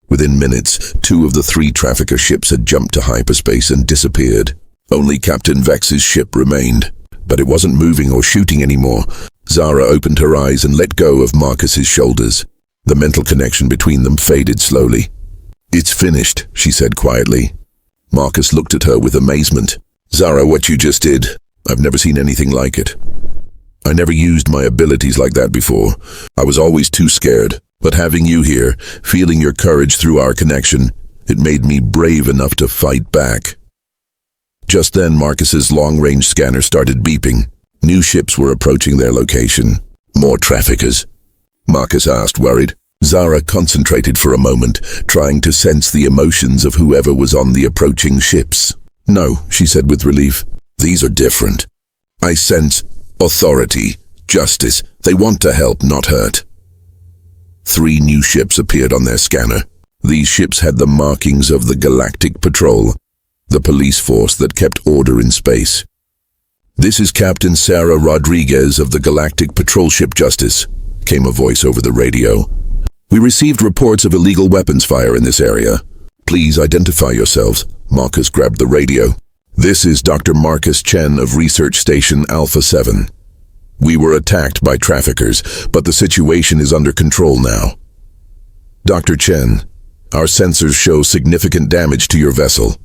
Within minutes, 2 of the 3 trafficker ships had jumped to hyperspace and disappeared. Only Captain Vex's ship remained, but it wasn't moving or shooting anymore. Zara opened her eyes and let go of Marcus's shoulders. The mental connection between them faded slowly. "It's finished," she said quietly. Marcus looked at her with amazement. "Zara, what you just did, I've never seen anything like it. I never used my abilities like that before. I was always too scared. But having you here, feeling your courage through our connection, it made me brave enough to fight back." Just then, Marcus's long-range scanner started beeping. New ships were approaching their location. "More traffickers?" Marcus asked, worried. Zara concentrated for a moment, trying to sense the emotions of whoever was on the approaching ships. "No," she said with relief. "These are different. I sense authority, justice. They want to help, not hurt." 3 new ships appeared on their scanner. These ships had the markings of the Galactic Patrol, the police force that kept order in space. "This is Captain Sarah Rodriguez of the Galactic Patrol Ship Justice," came a voice over the radio. "We received reports of illegal weapons fire in this area. Please identify yourselves." Marcus grabbed the radio. "This is Dr. Marcus Chen of Research Station Alpha 7. We were attacked by traffickers, but the situation is under control now. Dr. Chen, our sensors show significant damage to your vessel.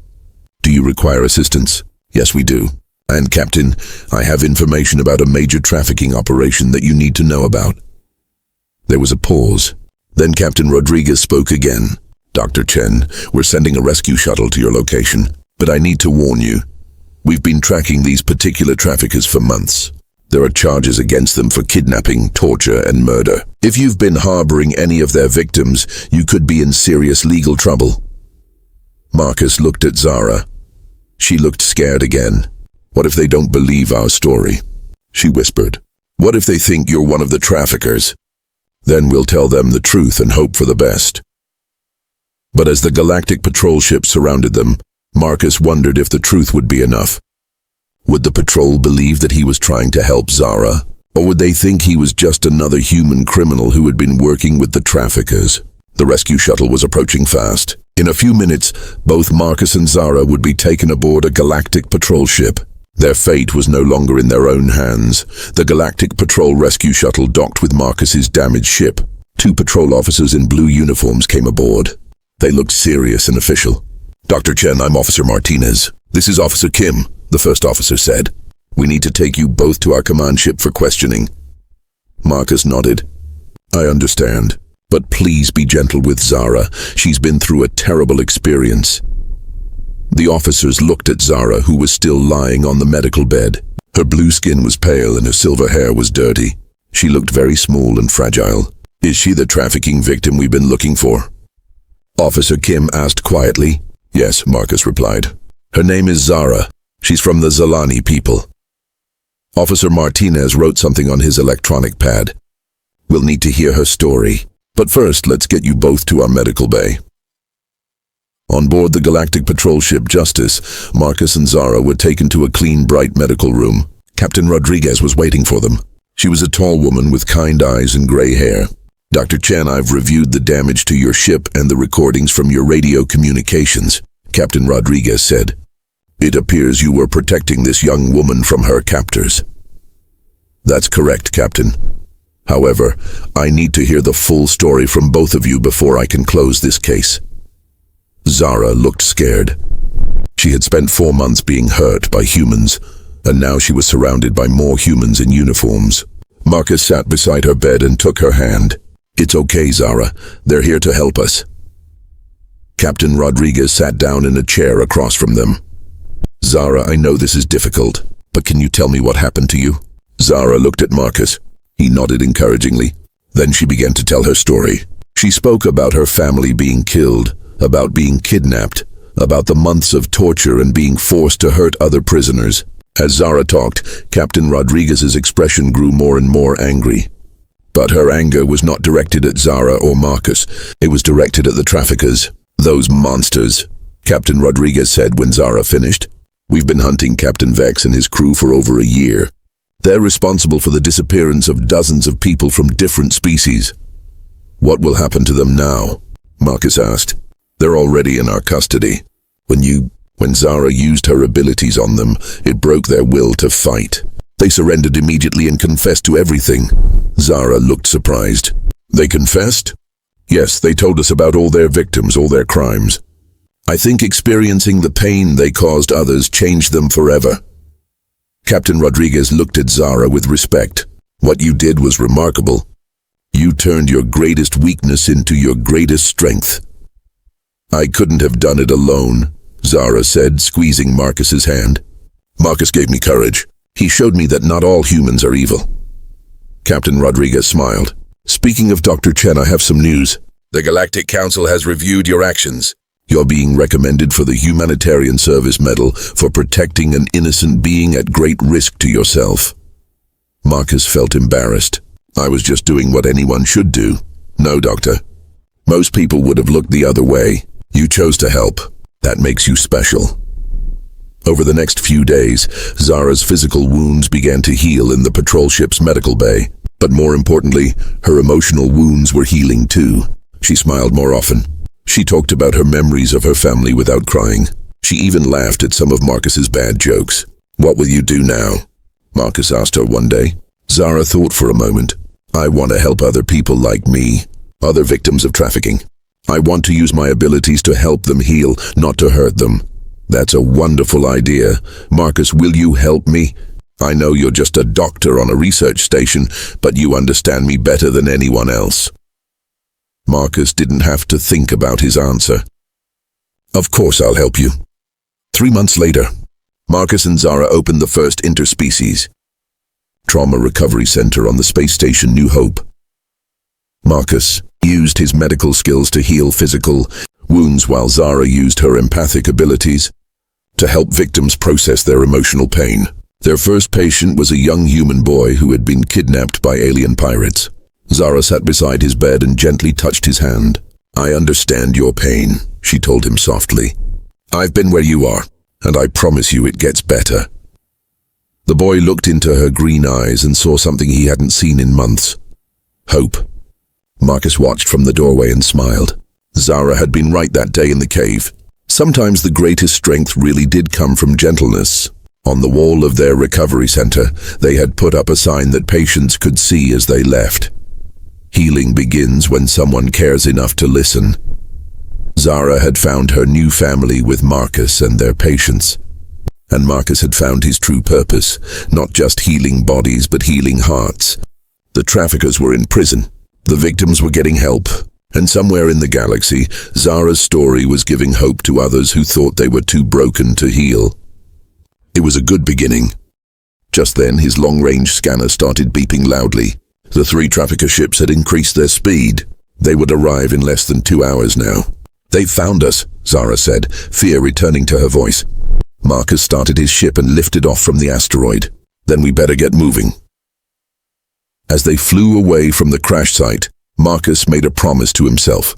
Do you require assistance?" "Yes, we do. And Captain, I have information about a major trafficking operation that you need to know about." There was a pause. Then Captain Rodriguez spoke again. "Dr. Chen, we're sending a rescue shuttle to your location, but I need to warn you. We've been tracking these particular traffickers for months. There are charges against them for kidnapping, torture, and murder. If you've been harboring any of their victims, you could be in serious legal trouble." Marcus looked at Zara. She looked scared again. "What if they don't believe our story?" she whispered. "What if they think you're one of the traffickers? Then we'll tell them the truth and hope for the best." But as the Galactic Patrol ship surrounded them, Marcus wondered if the truth would be enough. Would the patrol believe that he was trying to help Zara? Or would they think he was just another human criminal who had been working with the traffickers? The rescue shuttle was approaching fast. In a few minutes, both Marcus and Zara would be taken aboard a Galactic Patrol ship. Their fate was no longer in their own hands. The Galactic Patrol rescue shuttle docked with Marcus's damaged ship. 2 patrol officers in blue uniforms came aboard. They looked serious and official. "Dr. Chen, I'm Officer Martinez. This is Officer Kim," the first officer said. "We need to take you both to our command ship for questioning." Marcus nodded. "I understand, but please be gentle with Zara. She's been through a terrible experience." The officers looked at Zara, who was still lying on the medical bed. Her blue skin was pale and her silver hair was dirty. She looked very small and fragile. "Is she the trafficking victim we've been looking for?" Officer Kim asked quietly. "Yes," Marcus replied. "Her name is Zara. She's from the Zalani people." Officer Martinez wrote something on his electronic pad. "We'll need to hear her story. But first, let's get you both to our medical bay." On board the Galactic Patrol ship Justice, Marcus and Zara were taken to a clean, bright medical room. Captain Rodriguez was waiting for them. She was a tall woman with kind eyes and gray hair. "Dr. Chen, I've reviewed the damage to your ship and the recordings from your radio communications," Captain Rodriguez said. "It appears you were protecting this young woman from her captors." "That's correct, Captain. However, I need to hear the full story from both of you before I can close this case." Zara looked scared. She had spent 4 months being hurt by humans, and now she was surrounded by more humans in uniforms. Marcus sat beside her bed and took her hand. "It's okay, Zara. They're here to help us." Captain Rodriguez sat down in a chair across from them. "Zara, I know this is difficult, but can you tell me what happened to you?" Zara looked at Marcus. He nodded encouragingly. Then she began to tell her story. She spoke about her family being killed, about being kidnapped, about the months of torture and being forced to hurt other prisoners. As Zara talked, Captain Rodriguez's expression grew more and more angry. But her anger was not directed at Zara or Marcus. It was directed at the traffickers. "Those monsters," Captain Rodriguez said when Zara finished. "We've been hunting Captain Vex and his crew for over a year. They're responsible for the disappearance of dozens of people from different species. What will happen to them now?" Marcus asked. They're already in our custody. When Zara used her abilities on them, it broke their will to fight. They surrendered immediately and confessed to everything. Zara looked surprised. They confessed? Yes, they told us about all their victims, all their crimes. I think experiencing the pain they caused others changed them forever. Captain Rodriguez looked at Zara with respect. What you did was remarkable. You turned your greatest weakness into your greatest strength. I couldn't have done it alone, Zara said, squeezing Marcus's hand. Marcus gave me courage. He showed me that not all humans are evil. Captain Rodriguez smiled. Speaking of Dr. Chen, I have some news. The Galactic Council has reviewed your actions. You're being recommended for the Humanitarian Service Medal for protecting an innocent being at great risk to yourself. Marcus felt embarrassed. I was just doing what anyone should do. No, Doctor. Most people would have looked the other way. You chose to help. That makes you special. Over the next few days, Zara's physical wounds began to heal in the patrol ship's medical bay. But more importantly, her emotional wounds were healing too. She smiled more often. She talked about her memories of her family without crying. She even laughed at some of Marcus's bad jokes. What will you do now? Marcus asked her one day. Zara thought for a moment. I want to help other people like me, other victims of trafficking. I want to use my abilities to help them heal, not to hurt them. That's a wonderful idea. Marcus, will you help me? I know you're just a doctor on a research station, but you understand me better than anyone else. Marcus didn't have to think about his answer. Of course I'll help you. 3 months later, Marcus and Zara opened the first interspecies trauma recovery center on the space station New Hope. Marcus used his medical skills to heal physical wounds while Zara used her empathic abilities to help victims process their emotional pain. Their first patient was a young human boy who had been kidnapped by alien pirates. Zara sat beside his bed and gently touched his hand. I understand your pain, she told him softly. I've been where you are, and I promise you it gets better. The boy looked into her green eyes and saw something he hadn't seen in months. Hope. Marcus watched from the doorway and smiled. Zara had been right that day in the cave. Sometimes the greatest strength really did come from gentleness. On the wall of their recovery center, they had put up a sign that patients could see as they left. Healing begins when someone cares enough to listen. Zara had found her new family with Marcus and their patients. And Marcus had found his true purpose, not just healing bodies but healing hearts. The traffickers were in prison. The victims were getting help. And somewhere in the galaxy, Zara's story was giving hope to others who thought they were too broken to heal. It was a good beginning. Just then, his long-range scanner started beeping loudly. The 3 trafficker ships had increased their speed. They would arrive in less than 2 hours now. They've found us, Zara said, fear returning to her voice. Marcus started his ship and lifted off from the asteroid. Then we better get moving. As they flew away from the crash site, Marcus made a promise to himself.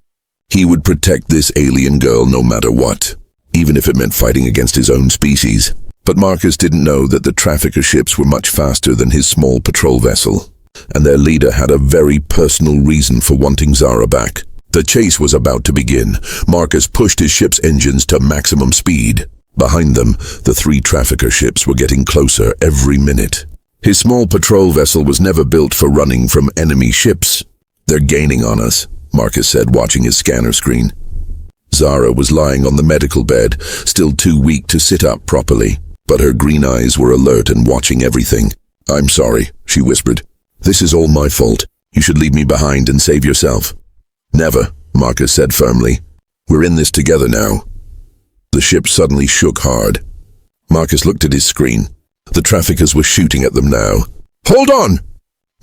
He would protect this alien girl no matter what, even if it meant fighting against his own species. But Marcus didn't know that the trafficker ships were much faster than his small patrol vessel, and their leader had a very personal reason for wanting Zara back. The chase was about to begin. Marcus pushed his ship's engines to maximum speed. Behind them, the 3 trafficker ships were getting closer every minute. His small patrol vessel was never built for running from enemy ships. They're gaining on us, Marcus said, watching his scanner screen. Zara was lying on the medical bed, still too weak to sit up properly, but her green eyes were alert and watching everything. I'm sorry, she whispered. This is all my fault. You should leave me behind and save yourself. Never, Marcus said firmly. We're in this together now. The ship suddenly shook hard. Marcus looked at his screen. The traffickers were shooting at them now. Hold on!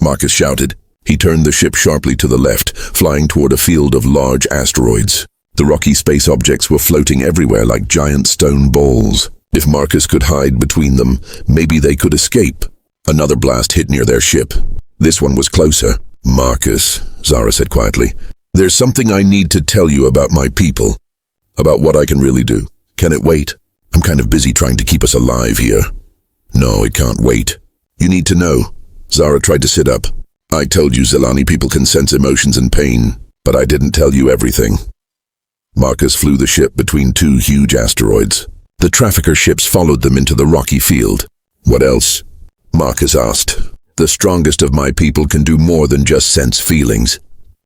Marcus shouted. He turned the ship sharply to the left, flying toward a field of large asteroids. The rocky space objects were floating everywhere like giant stone balls. If Marcus could hide between them, maybe they could escape. Another blast hit near their ship. This one was closer. Marcus, Zara said quietly, there's something I need to tell you about my people. About what I can really do. Can it wait? I'm kind of busy trying to keep us alive here. No, it can't wait. You need to know. Zara tried to sit up. I told you Zelani people can sense emotions and pain, but I didn't tell you everything. Marcus flew the ship between two huge asteroids. The trafficker ships followed them into the rocky field. "What else?" Marcus asked. "The strongest of my people can do more than just sense feelings.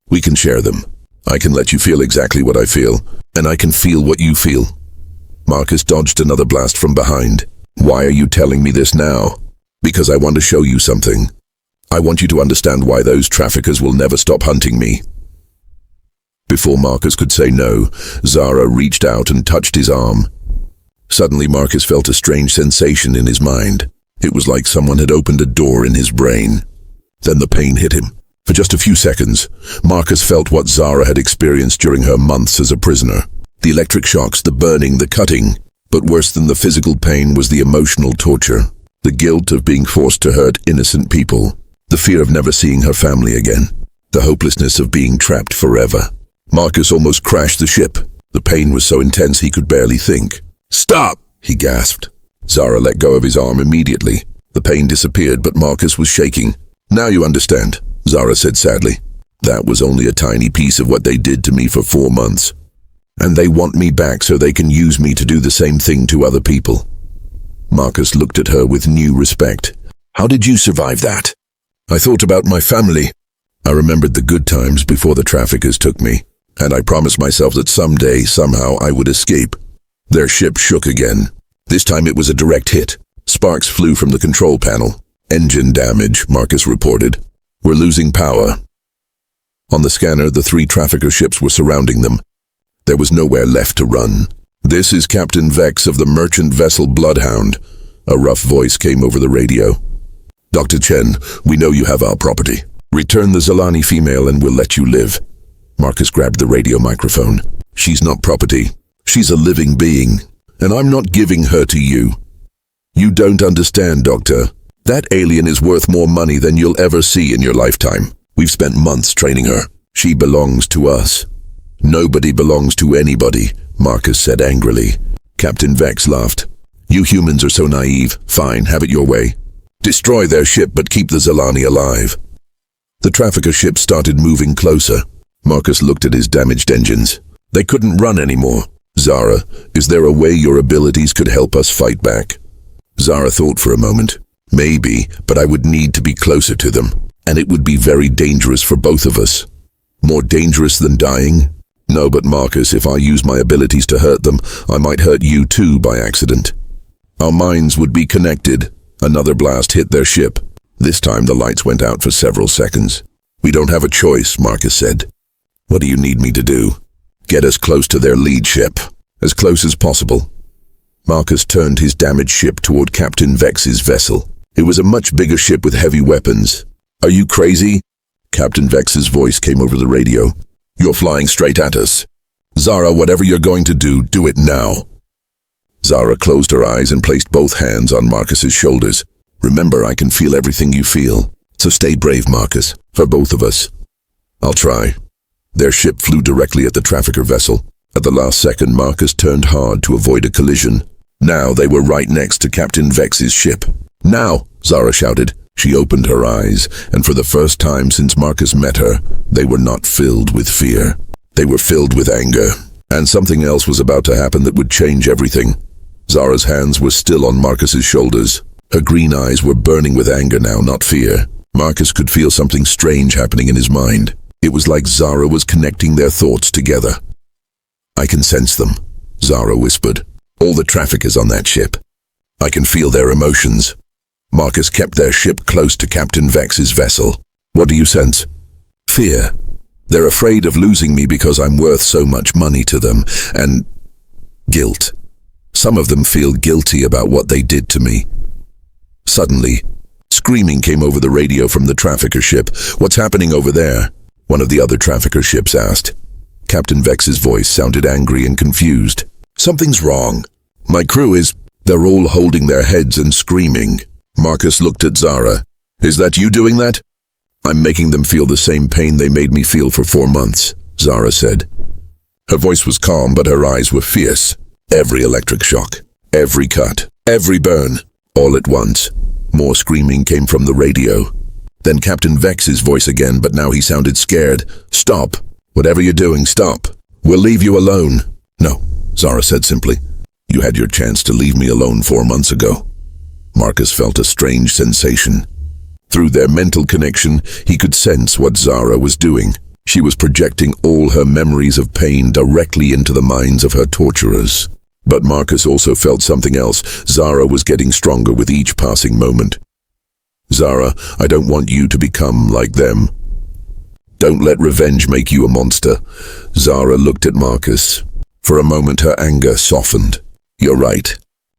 We can share them. I can let you feel exactly what I feel, and I can feel what you feel." Marcus dodged another blast from behind. "Why are you telling me this now?" "Because I want to show you something. I want you to understand why those traffickers will never stop hunting me." Before Marcus could say no, Zara reached out and touched his arm. Suddenly Marcus felt a strange sensation in his mind. It was like someone had opened a door in his brain. Then the pain hit him. For just a few seconds, Marcus felt what Zara had experienced during her months as a prisoner. The electric shocks, the burning, the cutting. But worse than the physical pain was the emotional torture. The guilt of being forced to hurt innocent people. The fear of never seeing her family again. The hopelessness of being trapped forever. Marcus almost crashed the ship. The pain was so intense he could barely think. "Stop!" he gasped. Zara let go of his arm immediately. The pain disappeared, but Marcus was shaking. "Now you understand," Zara said sadly. "That was only a tiny piece of what they did to me for 4 months. And they want me back so they can use me to do the same thing to other people." Marcus looked at her with new respect. "How did you survive that?" "I thought about my family. I remembered the good times before the traffickers took me. And I promised myself that someday, somehow, I would escape." Their ship shook again. This time it was a direct hit. Sparks flew from the control panel. "Engine damage," Marcus reported. "We're losing power." On the scanner, the 3 trafficker ships were surrounding them. There was nowhere left to run. "This is Captain Vex of the merchant vessel Bloodhound." A rough voice came over the radio. "Dr. Chen, we know you have our property. Return the Zalani female and we'll let you live." Marcus grabbed the radio microphone. "She's not property. She's a living being, and I'm not giving her to you. You don't understand, Doctor. That alien is worth more money than you'll ever see in your lifetime. We've spent months training her. She belongs to us." "Nobody belongs to anybody," Marcus said angrily. Captain Vex laughed. "You humans are so naive. Fine, have it your way. Destroy their ship, but keep the Zalani alive." The trafficker ship started moving closer. Marcus looked at his damaged engines. They couldn't run anymore. "Zara, is there a way your abilities could help us fight back?" Zara thought for a moment. "Maybe, but I would need to be closer to them, and it would be very dangerous for both of us." "More dangerous than dying?" "No, but Marcus, if I use my abilities to hurt them, I might hurt you too by accident. Our minds would be connected." Another blast hit their ship. This time the lights went out for several seconds. "We don't have a choice," Marcus said. "What do you need me to do?" "Get us close to their lead ship. As close as possible." Marcus turned his damaged ship toward Captain Vex's vessel. It was a much bigger ship with heavy weapons. "Are you crazy?" Captain Vex's voice came over the radio. "You're flying straight at us. Zara, whatever you're going to do it now." Zara closed her eyes and placed both hands on Marcus's shoulders. "Remember, I can feel everything you feel. So stay brave, Marcus, for both of us." "I'll try." Their ship flew directly at the trafficker vessel. At the last second, Marcus turned hard to avoid a collision. Now they were right next to Captain Vex's ship. "Now!" Zara shouted. She opened her eyes, and for the first time since Marcus met her, they were not filled with fear. They were filled with anger. And something else was about to happen that would change everything. Zara's hands were still on Marcus's shoulders. Her green eyes were burning with anger now, not fear. Marcus could feel something strange happening in his mind. It was like Zara was connecting their thoughts together. "I can sense them," Zara whispered. "All the traffickers on that ship. I can feel their emotions." Marcus kept their ship close to Captain Vex's vessel. "What do you sense?" "Fear. They're afraid of losing me because I'm worth so much money to them, and guilt. Some of them feel guilty about what they did to me." Suddenly, screaming came over the radio from the trafficker ship. "What's happening over there?" one of the other trafficker ships asked. Captain Vex's voice sounded angry and confused. "Something's wrong. My crew is..." "They're all holding their heads and screaming." Marcus looked at Zara. "Is that you doing that?" "I'm making them feel the same pain they made me feel for 4 months, Zara said. Her voice was calm, but her eyes were fierce. Every electric shock, every cut, every burn, all at once. More screaming came from the radio. Then Captain Vex's voice again, but now he sounded scared. "Stop. Whatever you're doing, stop. We'll leave you alone. No, Zara said simply. You had your chance to leave me alone 4 months ago. Marcus felt a strange sensation. Through their mental connection, he could sense what Zara was doing. She was projecting all her memories of pain directly into the minds of her torturers. But Marcus also felt something else. Zara was getting stronger with each passing moment. Zara, I don't want you to become like them. Don't let revenge make you a monster. Zara looked at Marcus. For a moment her anger softened. You're right.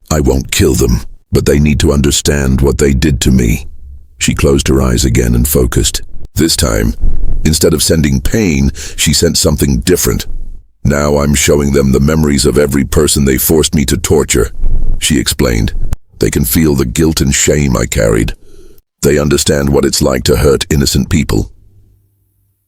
I won't kill them, but they need to understand what they did to me. She closed her eyes again and focused. This time, instead of sending pain, she sent something different. Now I'm showing them the memories of every person they forced me to torture, she explained. They can feel the guilt and shame I carried. They understand what it's like to hurt innocent people.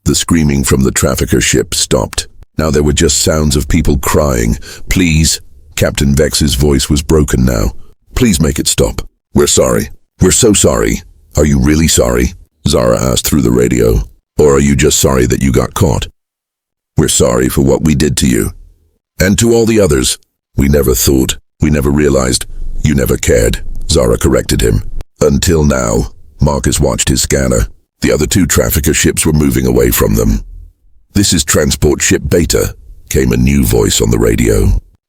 The screaming from the trafficker ship stopped. Now there were just sounds of people crying. Please, Captain Vex's voice was broken now. Please make it stop. We're sorry. We're so sorry. Are you really sorry? Zara asked through the radio. Or are you just sorry that you got caught? We're sorry for what we did to you. And to all the others. We never thought. We never realized. You never cared. Zara corrected him. Until now. Marcus watched his scanner. The other 2 trafficker ships were moving away from them. This is Transport Ship Beta, came a new voice on the radio.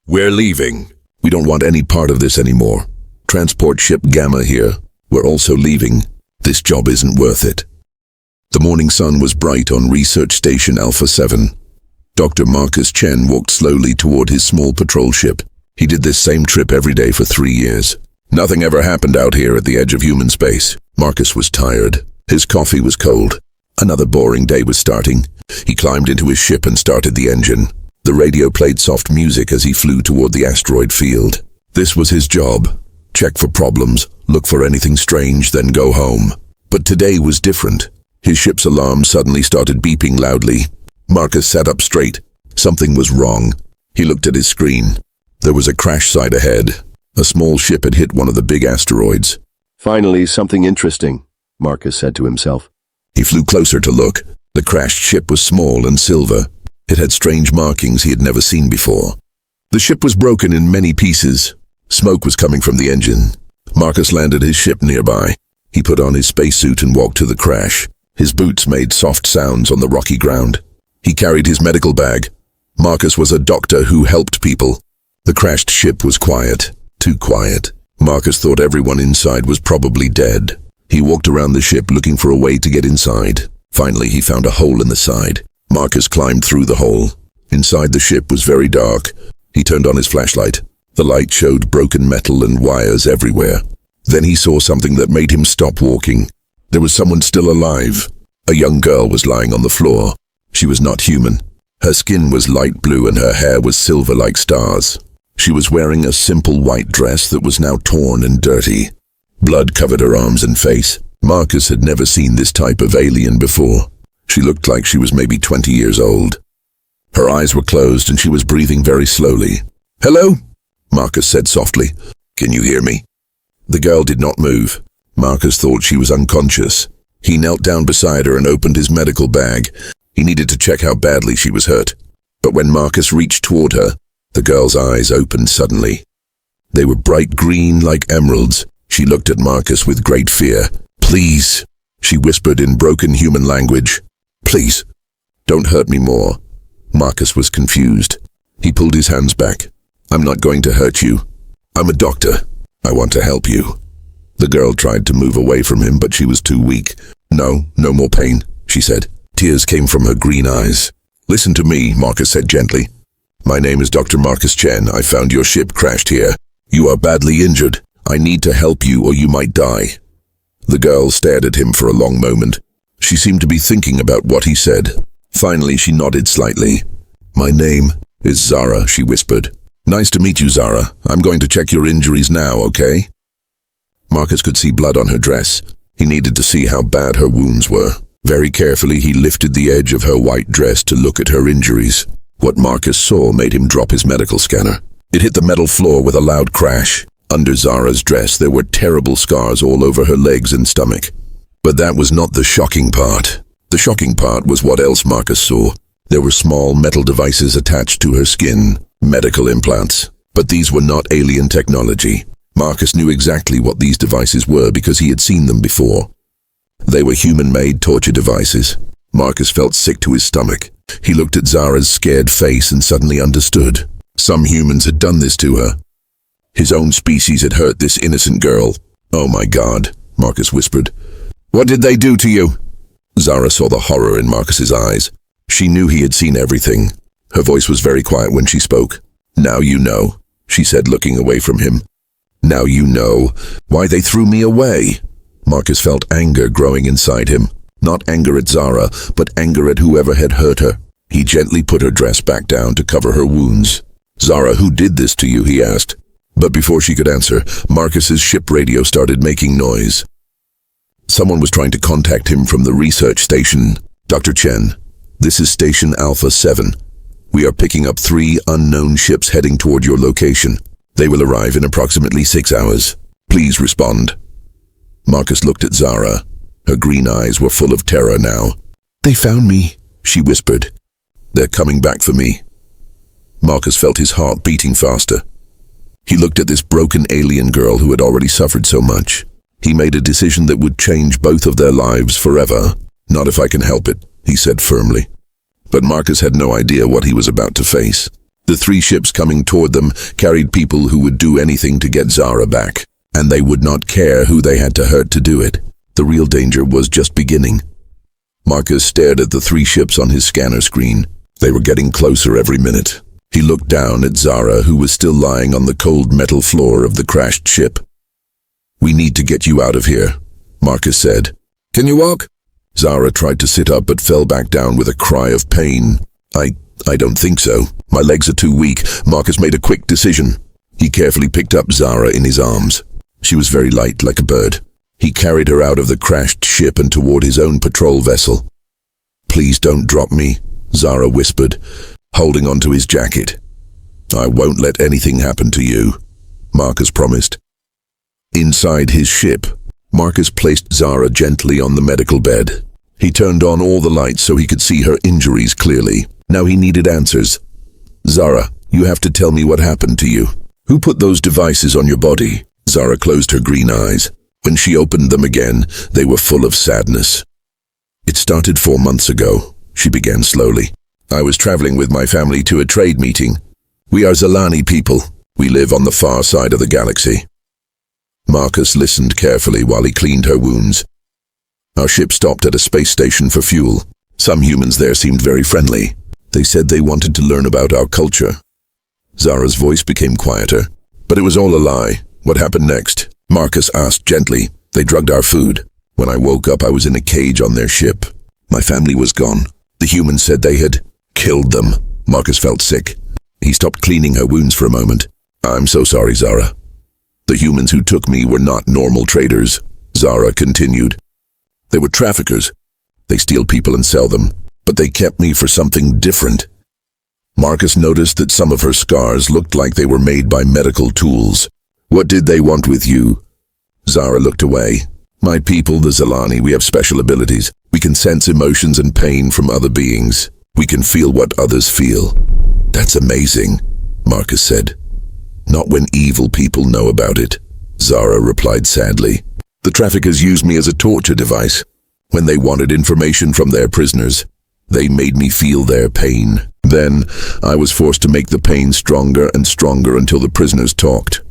We're leaving. We don't want any part of this anymore. Transport Ship Gamma here. We're also leaving. This job isn't worth it. The morning sun was bright on Research Station Alpha 7. Dr. Marcus Chen walked slowly toward his small patrol ship. He did this same trip every day for 3 years. Nothing ever happened out here at the edge of human space. Marcus was tired. His coffee was cold. Another boring day was starting. He climbed into his ship and started the engine. The radio played soft music as he flew toward the asteroid field. This was his job. Check for problems, look for anything strange, then go home. But today was different. His ship's alarm suddenly started beeping loudly. Marcus sat up straight. Something was wrong. He looked at his screen. There was a crash site ahead. A small ship had hit one of the big asteroids. Finally, something interesting, Marcus said to himself. He flew closer to look. The crashed ship was small and silver. It had strange markings he had never seen before. The ship was broken in many pieces. Smoke was coming from the engine. Marcus landed his ship nearby. He put on his spacesuit and walked to the crash. His boots made soft sounds on the rocky ground. He carried his medical bag. Marcus was a doctor who helped people. The crashed ship was quiet. Too quiet. Marcus thought everyone inside was probably dead. He walked around the ship looking for a way to get inside. Finally, he found a hole in the side. Marcus climbed through the hole. Inside the ship was very dark. He turned on his flashlight. The light showed broken metal and wires everywhere. Then he saw something that made him stop walking. There was someone still alive. A young girl was lying on the floor. She was not human. Her skin was light blue and her hair was silver like stars. She was wearing a simple white dress that was now torn and dirty. Blood covered her arms and face. Marcus had never seen this type of alien before. She looked like she was maybe 20 years old. Her eyes were closed and she was breathing very slowly. "Hello?" Marcus said softly. "Can you hear me?" The girl did not move. Marcus thought she was unconscious. He knelt down beside her and opened his medical bag. He needed to check how badly she was hurt. But when Marcus reached toward her, the girl's eyes opened suddenly. They were bright green like emeralds. She looked at Marcus with great fear. "Please," she whispered in broken human language. "Please, don't hurt me more." Marcus was confused. He pulled his hands back. "I'm not going to hurt you. I'm a doctor. I want to help you." The girl tried to move away from him, but she was too weak. No more pain," she said. Tears came from her green eyes. "Listen to me," Marcus said gently. "My name is Dr. Marcus Chen. I found your ship crashed here. You are badly injured. I need to help you or you might die." The girl stared at him for a long moment. She seemed to be thinking about what he said. Finally, she nodded slightly. "My name is Zara," she whispered. "Nice to meet you, Zara. I'm going to check your injuries now, okay?" Marcus could see blood on her dress. He needed to see how bad her wounds were. Very carefully, he lifted the edge of her white dress to look at her injuries. What Marcus saw made him drop his medical scanner. It hit the metal floor with a loud crash. Under Zara's dress, there were terrible scars all over her legs and stomach. But that was not the shocking part. The shocking part was what else Marcus saw. There were small metal devices attached to her skin, medical implants. But these were not alien technology. Marcus knew exactly what these devices were because he had seen them before. They were human-made torture devices. Marcus felt sick to his stomach. He looked at Zara's scared face and suddenly understood. Some humans had done this to her. His own species had hurt this innocent girl. "Oh my God," Marcus whispered. "What did they do to you?" Zara saw the horror in Marcus's eyes. She knew he had seen everything. Her voice was very quiet when she spoke. "Now you know," she said, looking away from him. "Now you know why they threw me away." Marcus felt anger growing inside him. Not anger at Zara, but anger at whoever had hurt her. He gently put her dress back down to cover her wounds. "Zara, who did this to you?" he asked. But before she could answer, Marcus's ship radio started making noise. Someone was trying to contact him from the research station. "Dr. Chen, this is Station Alpha 7. We are picking up 3 unknown ships heading toward your location. They will arrive in approximately 6 hours. Please respond." Marcus looked at Zara. Her green eyes were full of terror now. "They found me," she whispered. "They're coming back for me." Marcus felt his heart beating faster. He looked at this broken alien girl who had already suffered so much. He made a decision that would change both of their lives forever. "Not if I can help it," he said firmly. But Marcus had no idea what he was about to face. The 3 ships coming toward them carried people who would do anything to get Zara back, and they would not care who they had to hurt to do it. The real danger was just beginning. Marcus stared at the 3 ships on his scanner screen. They were getting closer every minute. He looked down at Zara, who was still lying on the cold metal floor of the crashed ship. "We need to get you out of here," Marcus said. "Can you walk?" Zara tried to sit up but fell back down with a cry of pain. I don't think so. My legs are too weak." Marcus made a quick decision. He carefully picked up Zara in his arms. She was very light, like a bird. He carried her out of the crashed ship and toward his own patrol vessel. "Please don't drop me," Zara whispered, holding onto his jacket. "I won't let anything happen to you," Marcus promised. Inside his ship, Marcus placed Zara gently on the medical bed. He turned on all the lights so he could see her injuries clearly. Now he needed answers. "Zara, you have to tell me what happened to you. Who put those devices on your body?" Zara closed her green eyes. When she opened them again, they were full of sadness. "It started 4 months ago," she began slowly. "I was traveling with my family to a trade meeting. We are Zalani people. We live on the far side of the galaxy." Marcus listened carefully while he cleaned her wounds. "Our ship stopped at a space station for fuel. Some humans there seemed very friendly. They said they wanted to learn about our culture." Zara's voice became quieter. "But it was all a lie. What happened next?" Marcus asked gently. "They drugged our food. When I woke up, I was in a cage on their ship. My family was gone. The humans said they had killed them." Marcus felt sick. He stopped cleaning her wounds for a moment. "I'm so sorry, Zara. The humans who took me were not normal traders," Zara continued. "They were traffickers. They steal people and sell them. But they kept me for something different." Marcus noticed that some of her scars looked like they were made by medical tools. "What did they want with you?" Zara looked away. "My people, the Zalani, we have special abilities. We can sense emotions and pain from other beings. We can feel what others feel." "That's amazing," Marcus said. "Not when evil people know about it," Zara replied sadly. "The traffickers used me as a torture device. When they wanted information from their prisoners, they made me feel their pain. Then I was forced to make the pain stronger and stronger until the prisoners talked."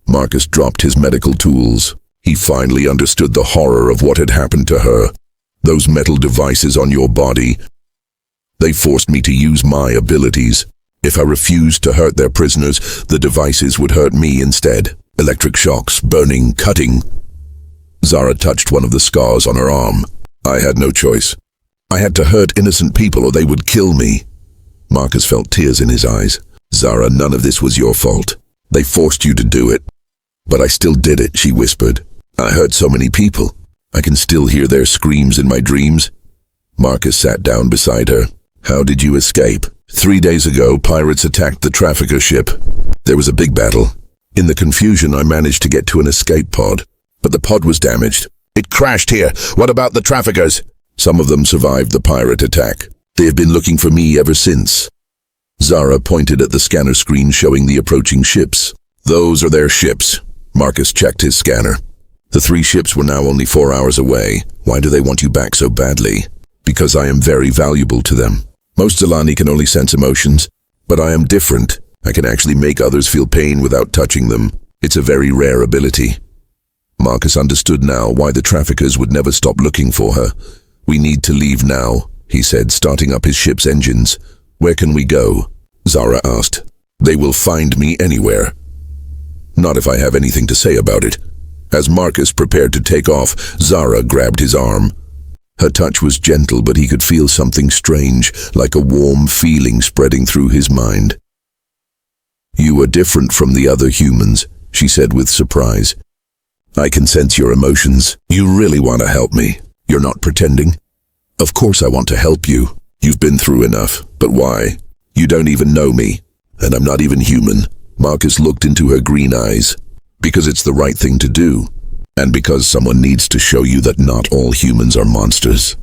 Marcus dropped his medical tools. He finally understood the horror of what had happened to her. "Those metal devices on your body, they forced me to use my abilities. If I refused to hurt their prisoners, the devices would hurt me instead. Electric shocks, burning, cutting." Zara touched one of the scars on her arm. "I had no choice. I had to hurt innocent people or they would kill me." Marcus felt tears in his eyes. "Zara, none of this was your fault. They forced you to do it." "But I still did it," she whispered. "I hurt so many people. I can still hear their screams in my dreams." Marcus sat down beside her. "How did you escape?" 3 days ago, pirates attacked the trafficker ship. There was a big battle. In the confusion, I managed to get to an escape pod, but the pod was damaged. "It crashed here. What about the traffickers?" "Some of them survived the pirate attack. They have been looking for me ever since. Zara pointed at the scanner screen showing the approaching ships. Those are their ships. Marcus checked his scanner. The 3 ships were now only 4 hours away. Why do they want you back so badly? Because I am very valuable to them. Most Zalani can only sense emotions, but I am different. I can actually make others feel pain without touching them. It's a very rare ability. Marcus understood now why the traffickers would never stop looking for her. We need to leave now, he said, starting up his ship's engines. Where can we go? Zara asked. They will find me anywhere. Not if I have anything to say about it. As Marcus prepared to take off, Zara grabbed his arm. Her touch was gentle, but he could feel something strange, like a warm feeling spreading through his mind. You are different from the other humans, she said with surprise. I can sense your emotions. You really want to help me. You're not pretending. Of course I want to help you. You've been through enough. But why? You don't even know me. And I'm not even human. Marcus looked into her green eyes. Because it's the right thing to do. And because someone needs to show you that not all humans are monsters.